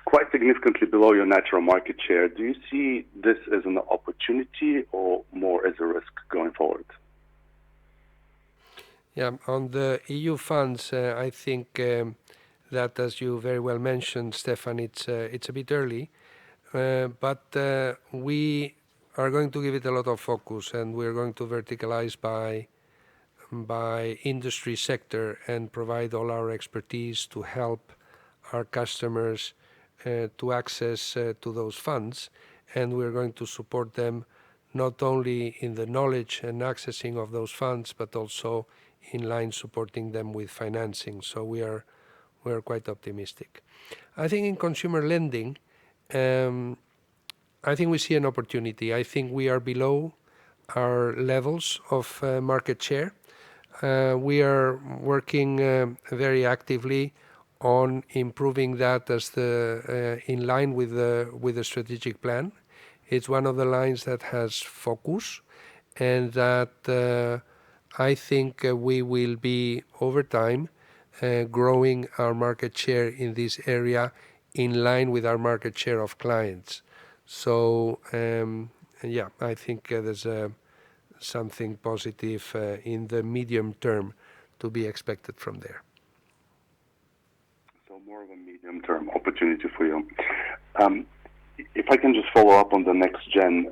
quite significantly below your natural market share. Do you see this as an opportunity or more as a risk going forward? Yeah, on the EU funds, I think that, as you very well mentioned, Stefan, it's a bit early, but we are going to give it a lot of focus, and we're going to verticalize by industry sector and provide all our expertise to help our customers to access to those funds, and we're going to support them not only in the knowledge and accessing of those funds, but also in line supporting them with financing. So we are quite optimistic. I think in consumer lending, I think we see an opportunity. I think we are below our levels of market share. We are working very actively on improving that as in line with the strategic plan. It's one of the lines that has focus, and that I think we will be over time growing our market share in this area in line with our market share of clients. So yeah, I think there's something positive in the medium term to be expected from there. So more of a medium-term opportunity for you. If I can just follow up on the next gen,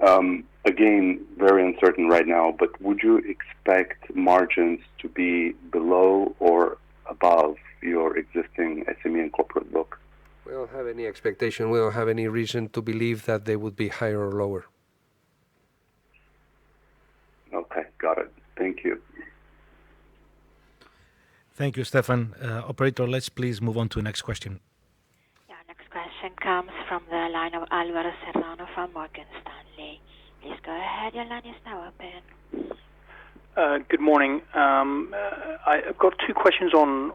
again, very uncertain right now, but would you expect margins to be below or above your existing SME and corporate book? We don't have any expectation. We don't have any reason to believe that they would be higher or lower. Okay, got it. Thank you. Thank you, Stefan. Operator, let's please move on to the next question. Yeah, next question comes from the line of Álvaro Serrano from Morgan Stanley. Please go ahead, your line is now open. Good morning. I've got two questions on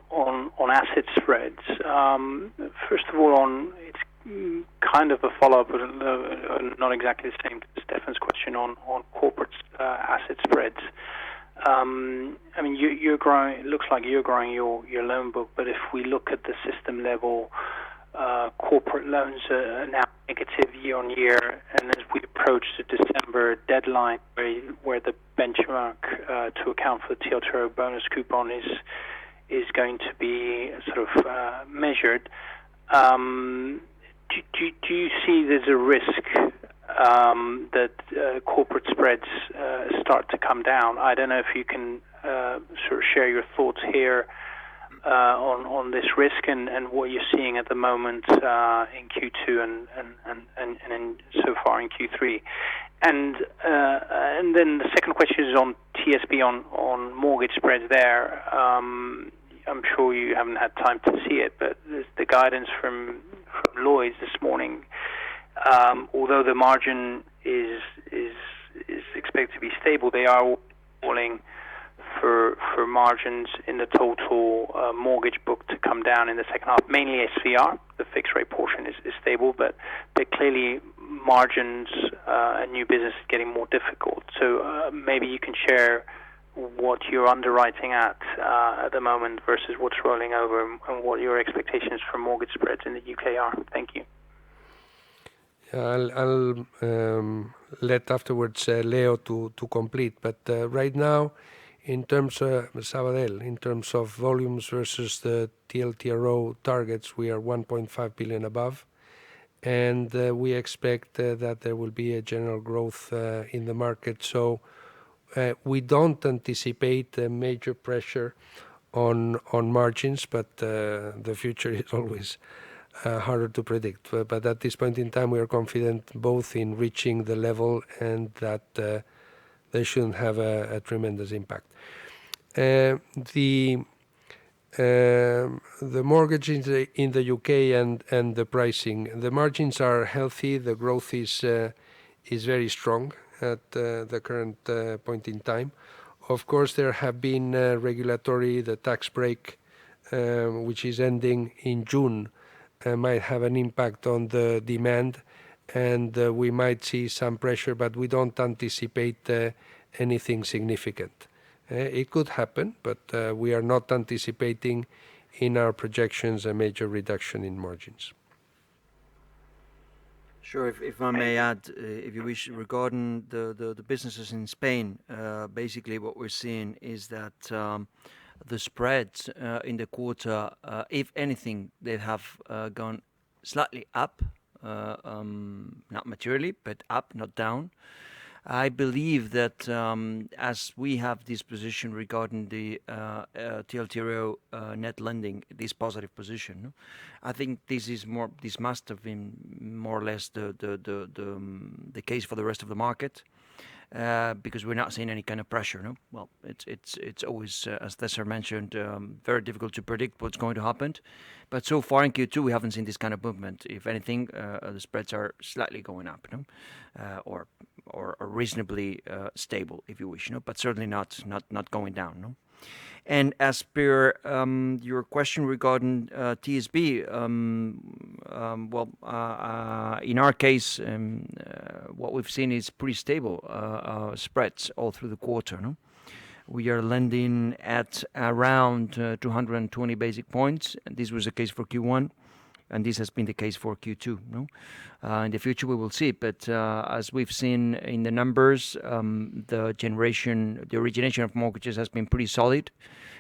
asset spreads. First of all, it's kind of a follow-up, not exactly the same to Stefan's question on corporate asset spreads. I mean, you're growing. It looks like you're growing your loan book, but if we look at the system level, corporate loans are now negative year on year, and as we approach the December deadline, where the benchmark to account for the TLTRO bonus coupon is going to be sort of measured. Do you see there's a risk that corporate spreads start to come down? I don't know if you can sort of share your thoughts here on this risk and what you're seeing at the moment in Q2 and so far in Q3. And then the second question is on TSB on mortgage spreads there. I'm sure you haven't had time to see it, but there's the guidance from Lloyds this morning. Although the margin is expected to be stable, they are calling for margins in the total mortgage book to come down in the second half. Mainly SVR, the fixed rate portion is stable, but clearly margins and new business is getting more difficult. So maybe you can share what you're underwriting at the moment versus what's rolling over, and what your expectations for mortgage spreads in the UK are. Thank you. I'll let afterwards Leo to complete, but right now, in terms of Sabadell, in terms of volumes versus the TLTRO targets, we are 1.5 billion above, and we expect that there will be a general growth in the market. So we don't anticipate a major pressure on margins, but the future is always harder to predict. But at this point in time, we are confident both in reaching the level and that they shouldn't have a tremendous impact. The mortgages in the UK and the pricing, the margins are healthy. The growth is very strong at the current point in time. Of course, there have been the tax break, which is ending in June, might have an impact on the demand, and we might see some pressure, but we don't anticipate anything significant. It could happen, but we are not anticipating in our projections a major reduction in margins. Sure, if I may add, if you wish, regarding the businesses in Spain, basically what we're seeing is that the spreads in the quarter, if anything, they have gone slightly up, not materially, but up, not down. I believe that as we have this position regarding the TLTRO net lending, this positive position, I think this must have been more or less the case for the rest of the market, because we're not seeing any kind of pressure. No, well, it's always, as Cesar mentioned, very difficult to predict what's going to happen. But so far in Q2, we haven't seen this kind of movement. If anything, the spreads are slightly going up, or reasonably stable, if you wish, but certainly not going down. And as per your question regarding TSB, in our case, what we've seen is pretty stable spreads all through the quarter. We are lending at around 220 basic points. This was the case for Q1, and this has been the case for Q2. In the future, we will see. But as we've seen in the numbers, the origination of mortgages has been pretty solid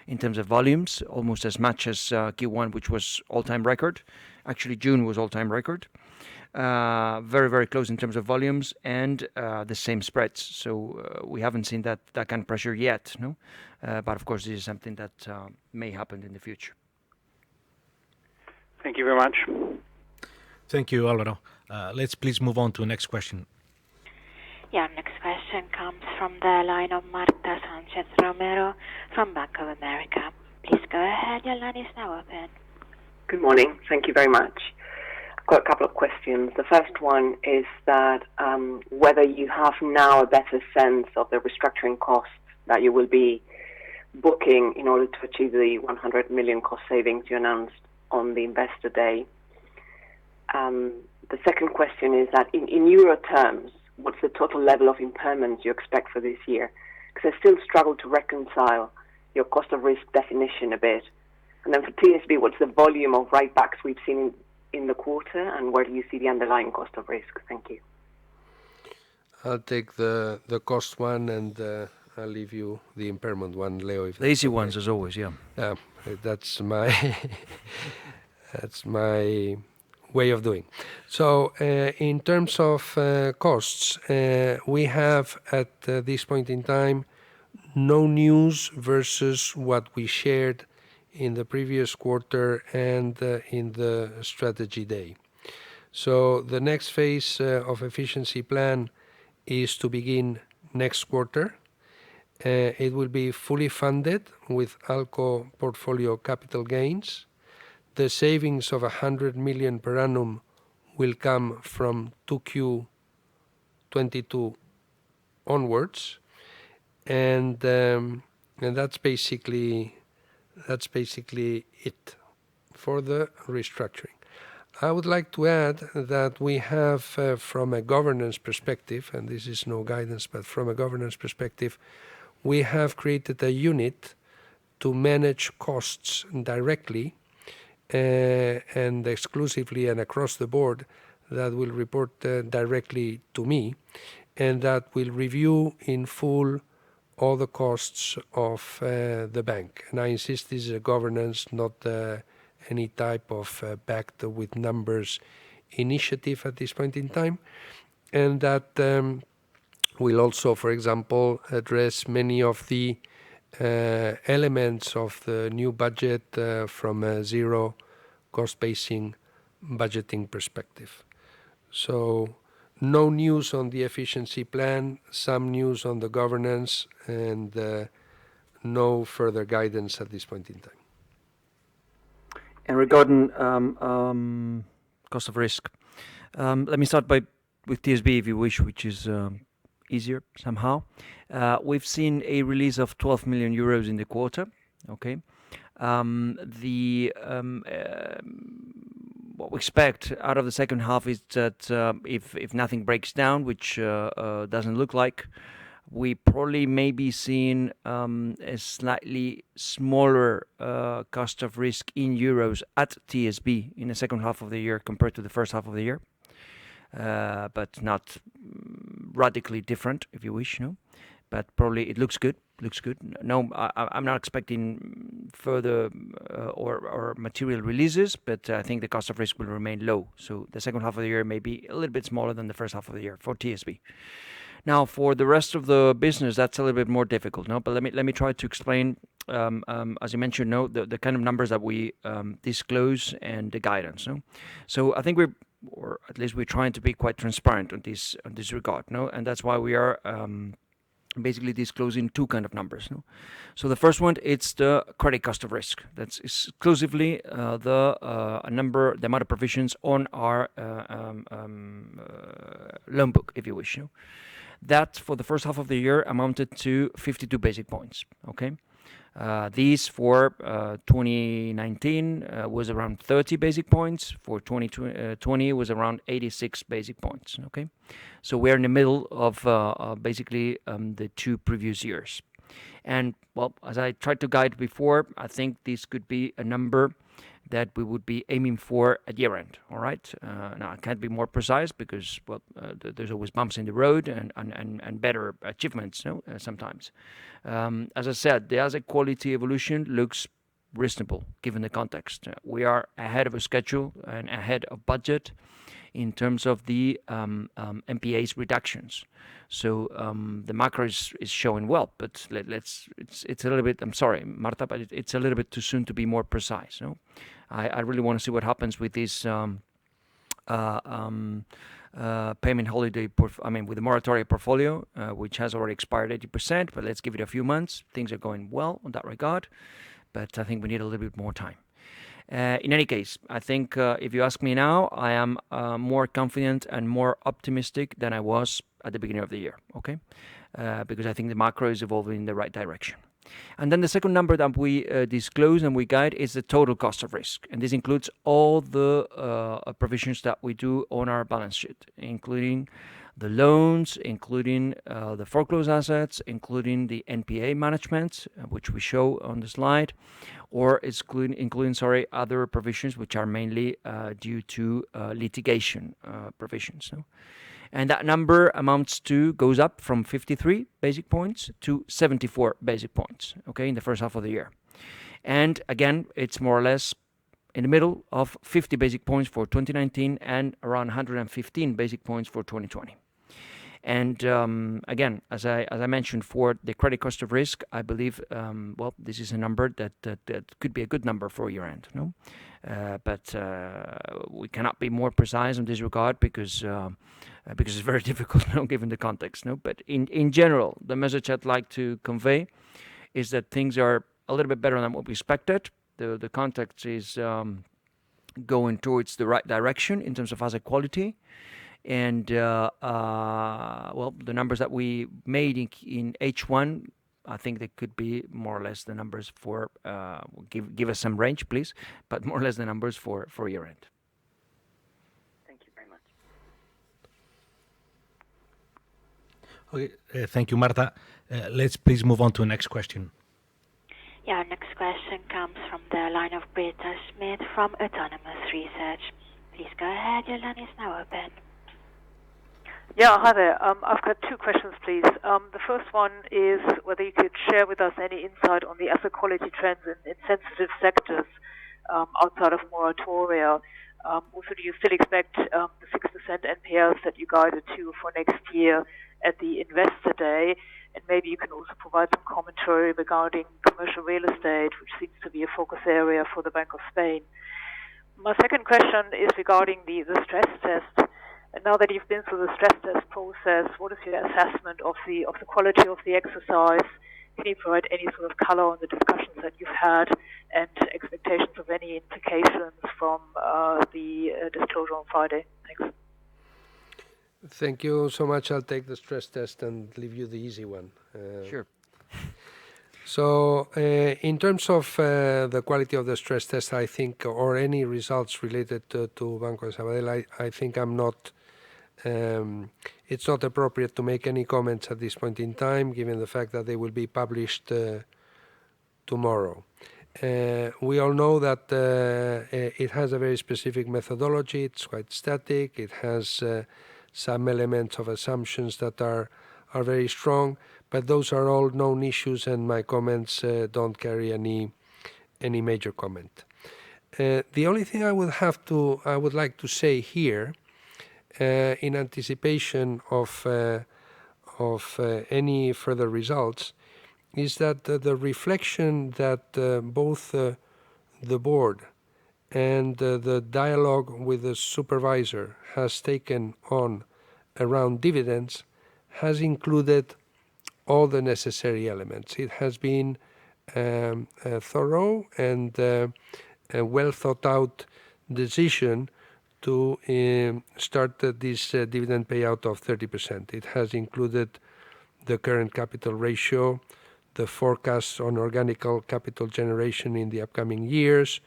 in terms of volumes, almost as much as Q1, which was all-time record. Actually, June was all-time record. Very, very close in terms of volumes and the same spreads. So we haven't seen that kind of pressure yet. But of course, this is something that may happen in the future. Thank you very much. Thank you, Alvaro. Let's please move on to the next question. Yeah, next question comes from the line of Marta Sanchez Romero from Bank of America. Please go ahead. Your line is now open. Good morning. Thank you very much. I've got a couple of questions. The first one is that whether you have now a better sense of the restructuring costs that you will be booking in order to achieve the 100 million cost savings you announced on the Investor Day. The second question is that in euro terms, what's the total level of impairments you expect for this year? Because I still struggle to reconcile your cost of risk definition a bit. And then for TSB, what's the volume of write-backs we've seen in the quarter, and where do you see the underlying cost of risk? Thank you. I'll take the cost one, and I'll leave you the impairment one, Leo. If The easy okay. ones, as always, yeah. That's my that's my way of doing. So in terms of costs, we have at this point in time no news versus what we shared in the previous quarter and in the strategy day. So the next phase of efficiency plan is to begin next quarter. It will be fully funded with ALCO portfolio capital gains. The savings of 100 million per annum will come from 2Q 22 onwards, and that's basically it for the restructuring. I would like to add that we have, from a governance perspective, and this is no guidance, but from a governance perspective, we have created a unit to manage costs directly and exclusively and across the board that will report directly to me, and that will review in full all the costs of the bank. And I insist this is a governance, not any type of backed with numbers initiative at this point in time. And that will also, for example, address many of the elements of the new budget from a zero cost-basing budgeting perspective. So no news on the efficiency plan, some news on the governance, and no further guidance at this point in time. And regarding cost of risk, let me start with TSB, if you wish, which is easier somehow. We've seen a release of 12 million euros in the quarter. Okay, what we expect out of the second half is that if nothing breaks down, which doesn't look like, we probably may be seeing a slightly smaller cost of risk in euros at TSB in the second half of the year compared to the first half of the year, but not radically different, if you wish, no. But probably it looks good. No, I'm not expecting further or material releases, but I think the cost of risk will remain low. So the second half of the year may be a little bit smaller than the first half of the year for TSB. Now, for the rest of the business, that's a little bit more difficult, no? But let me try to explain, as you mentioned, no, the kind of numbers that we disclose and the guidance, no? So I think or at least we're trying to be quite transparent on this regard, no? And that's why we are basically disclosing two kind of numbers, no? So the first one, it's the credit cost of risk. That's exclusively the amount of provisions on our loan book, if you wish, no? That for the first half of the year amounted to 52 basic points. Okay, these for 2019 was around 30 basic points. For 2020 was around 86 basic points. Okay, so we're in the middle of basically the two previous years. And well, as I tried to guide before, I think this could be a number that we would be aiming for at year end. All right. Now I can't be more precise because there's always bumps in the road and better achievements. No, sometimes. As I said, the asset quality evolution looks reasonable given the context. We are ahead of a schedule and ahead of budget in terms of the MPA's reductions. So the macro is showing well, but it's a little bit. I'm sorry, Marta, but it's a little bit too soon to be more precise. No, I really want to see what happens with this payment holiday. With the moratoria portfolio, which has already expired 80%. But let's give it a few months. Things are going well in that regard, but I think we need a little bit more time. In any case, I think if you ask me now, I am more confident and more optimistic than I was at the beginning of the year, okay? Because I think the macro is evolving in the right direction. And then the second number that we disclose and we guide is the total cost of risk. And this includes all the provisions that we do on our balance sheet, including the loans, including the foreclosed assets, including the NPA management, which we show on the slide, or including other provisions which are mainly due to litigation provisions. No? And that number goes up from 53 basic points to 74 basic points, okay, in the first half of the year. And again, it's more or less in the middle of 50 basic points for 2019 and around 115 basic points for 2020. And again, as I mentioned, for the credit cost of risk, I believe, this is a number that could be a good number for year end. No, but we cannot be more precise in this regard because it's very difficult, given the context. No, but in general, the message I'd like to convey is that things are a little bit better than what we expected. The context is going towards the right direction in terms of asset quality. And the numbers that we made in H1, I think they could be more or less the numbers for give us some range, please, but more or less the numbers for year end. Thank you very much. Okay, thank you, Marta. Let's please move on to the next question. Yeah, our next question comes from the line of Britta Schmidt from Autonomous Research. Please go ahead, your line is now open. Yeah, hi there. I've got two questions, please. The first one is whether you could share with us any insight on the asset quality trends in sensitive sectors outside of moratoria. Also, do you still expect the 6% NPLs that you guided to for next year at the Investor Day? And maybe you can also provide some commentary regarding commercial real estate, which seems to be a focus area for the Bank of Spain. My second question is regarding the stress test. And now that you've been through the stress test process, what is your assessment of the quality of the exercise? Can you provide any sort of color on the discussions that you've had and expectations of any implications from the disclosure on Friday? Thanks. Thank you so much. I'll take the stress test and leave you the easy one. Sure. So in terms of the quality of the stress test, I think, or any results related to Banco Sabadell, I think it's not appropriate to make any comments at this point in time, given the fact that they will be published tomorrow. We all know that it has a very specific methodology. It's quite static. It has some elements of assumptions that are very strong, but those are all known issues, and my comments don't carry any major comment. The only thing I would like to say here, in anticipation of any further results, is that the reflection that both the board and the dialogue with the supervisor has taken on around dividends has included all the necessary elements. It has been a thorough and a well thought out decision to start this dividend payout of 30%. It has included the current capital ratio, the forecasts on organic capital generation in the upcoming years,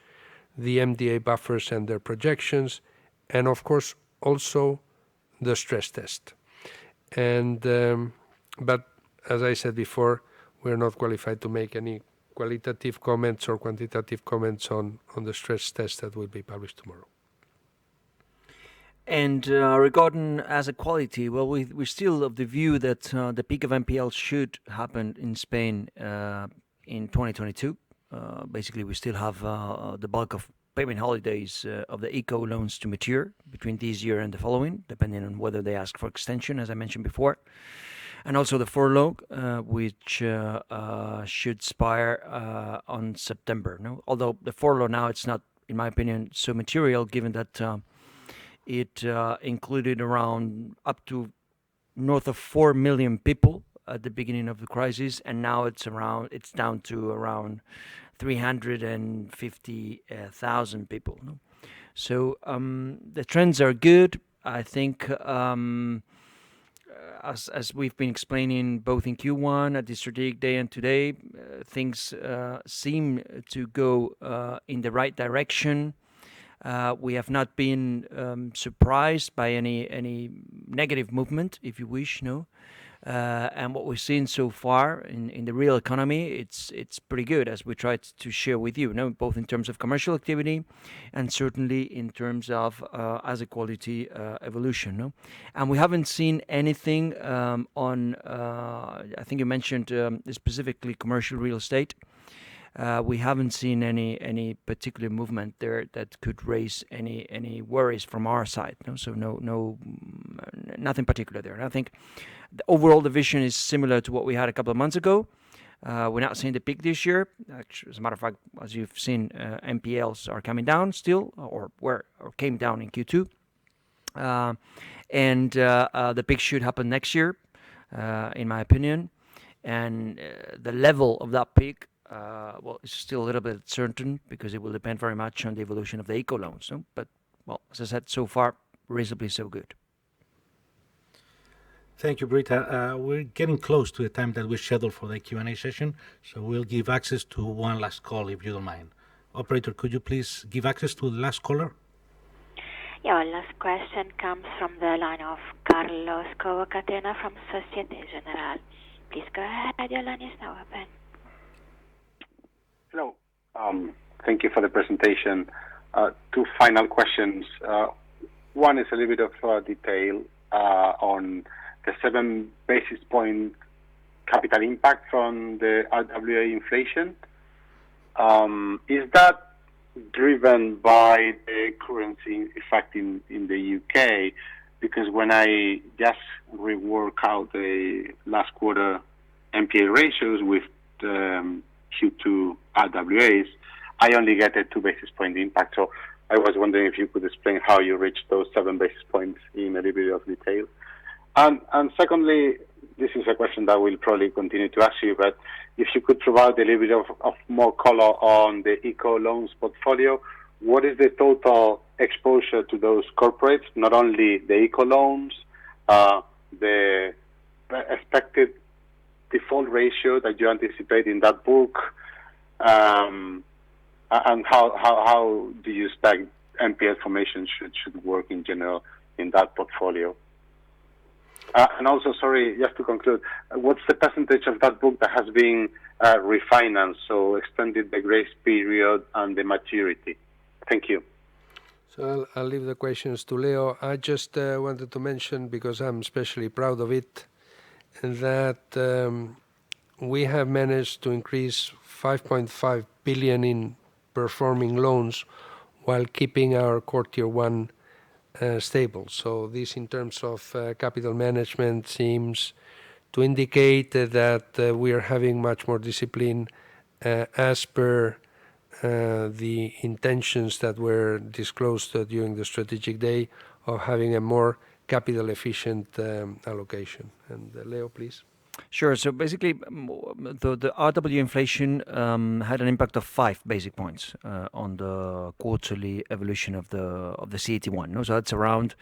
the MDA buffers and their projections, and of course also the stress test. And but as I said before, we're not qualified to make any qualitative comments or quantitative comments on the stress test that will be published tomorrow. And regarding asset quality, well, we're still of the view that the peak of NPL should happen in Spain in 2022. Basically, we still have the bulk of payment holidays of the ICO loans to mature between this year and the following, depending on whether they ask for extension, as I mentioned before. And also the furlough, which should expire on September. No? Although the furlough now, it's not, in my opinion, so material, given that it included around up to north of 4 million people at the beginning of the crisis, and now it's down to around 350,000 people. No? So the trends are good. I think as we've been explaining both in Q1 at the strategic day and today, things seem to go in the right direction. We have not been surprised by any negative movement, if you wish, no. And what we've seen so far in the real economy, it's pretty good, as we tried to share with you, no, both in terms of commercial activity and certainly in terms of asset quality evolution, no. And we haven't seen anything on. I think you mentioned specifically commercial real estate. We haven't seen any particular movement there that could raise any worries from our side. No, so nothing particular there. And I think the overall the vision is similar to what we had a couple of months ago. We're not seeing the peak this year. Actually, as a matter of fact, as you've seen, NPLs are coming down still, or came down in Q2, and the peak should happen next year, in my opinion. And the level of that peak. It's still a little bit certain because it will depend very much on the evolution of the eco loans. No? But, well, as I said, so far, reasonably so good. Thank you, Britta. We're getting close to the time that we scheduled for the Q&A session, so we'll give access to one last call, if you don't mind. Operator, could you please give access to the last caller? Your last question comes from the line of Carlos Covacatena from Societe Generale. Please go ahead. Your line is now open. Hello. Thank you for the presentation. Two final questions. One is a little bit of detail on the 7 basis point capital impact from the RWA inflation. Is that driven by the currency effect in the UK? Because when I just rework out the last quarter Mpa ratios with the Q2 RWAs, I only get a 2 basis point impact. So I was wondering if you could explain how you reached those 7 basis points in a little bit of detail. And secondly, this is a question that we'll probably continue to ask you, but if you could provide a little bit of more color on the eco loans portfolio, what is the total exposure to those corporates, not only the eco loans, the expected default ratio that you anticipate in that book, and how do you expect NPL formation should work in general in that portfolio? And also, sorry, just to conclude, what's the percentage of that book that has been refinanced, so extended the grace period and the maturity? Thank you. So I'll leave the questions to Leo. I just wanted to mention, because I'm especially proud of it, that we have managed to increase 5.5 billion in performing loans while keeping our core tier 1 stable. So this, in terms of capital management, seems to indicate that we are having much more discipline as per the intentions that were disclosed during the strategic day of having a more capital efficient allocation. And Leo, please. Sure. So basically, the RWA inflation had an impact of 5 basic points on the quarterly evolution of the CET1. No? So that's around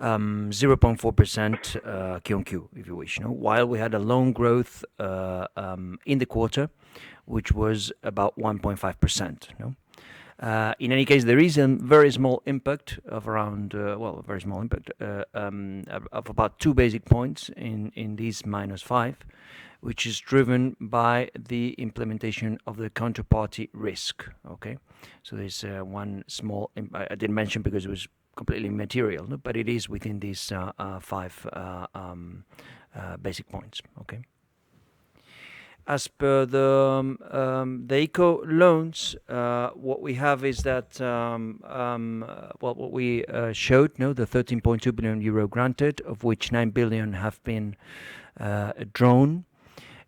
0.4% Q-on-Q, if you wish. No? While we had a loan growth in the quarter, which was about 1.5%. No? In any case, there is a very small impact of around, of about 2 basic points in these -5, which is driven by the implementation of the counterparty risk. Okay, so there's one small. I didn't mention because it was completely immaterial, no? But it is within these 5 basic points. Okay. As per the eco loans, what we have is that what we showed, no, the 13.2 billion euro granted, of which 9 billion have been drawn.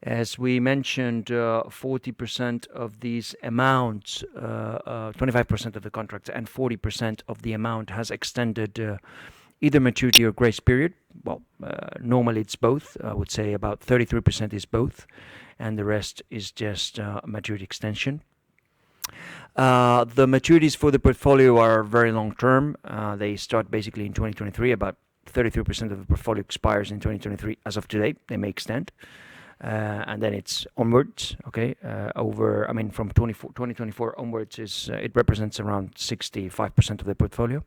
As we mentioned, 40% of these amounts, 25% of the contracts, and 40% of the amount has extended either maturity or grace period. Well, normally it's both. I would say about 33% is both, and the rest is just maturity extension. The maturities for the portfolio are very long term. They start basically in 2023, about 33% of the portfolio expires in 2023 as of today. They may extend. And then it's onwards, okay? From 2024 onwards, it represents around 65% of the portfolio.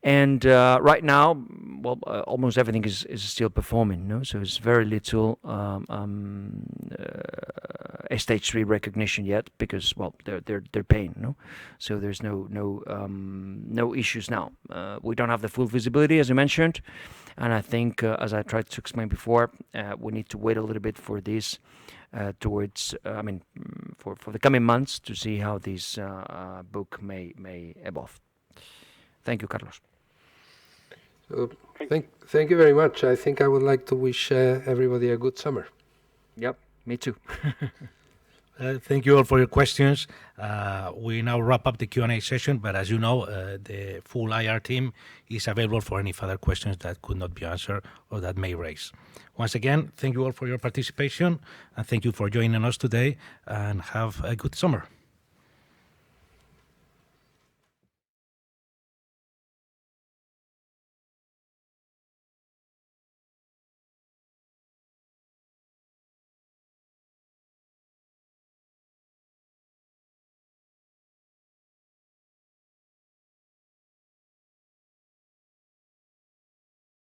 And right now, almost everything is still performing, no? So it's very little stage 3 recognition yet because, they're paying, no? So there's no issues now. We don't have the full visibility, as you mentioned, and I think, as I tried to explain before, we need to wait a little bit for this for the coming months to see how this book may evolve. Thank you, Carlos. So thank you very much. I think I would like to wish everybody a good summer. Yep, me too. Thank you all for your questions. We now wrap up the Q&A session, but as you know, the full IR team is available for any further questions that could not be answered or that may raise. Once again, thank you all for your participation, and thank you for joining us today, and have a good summer.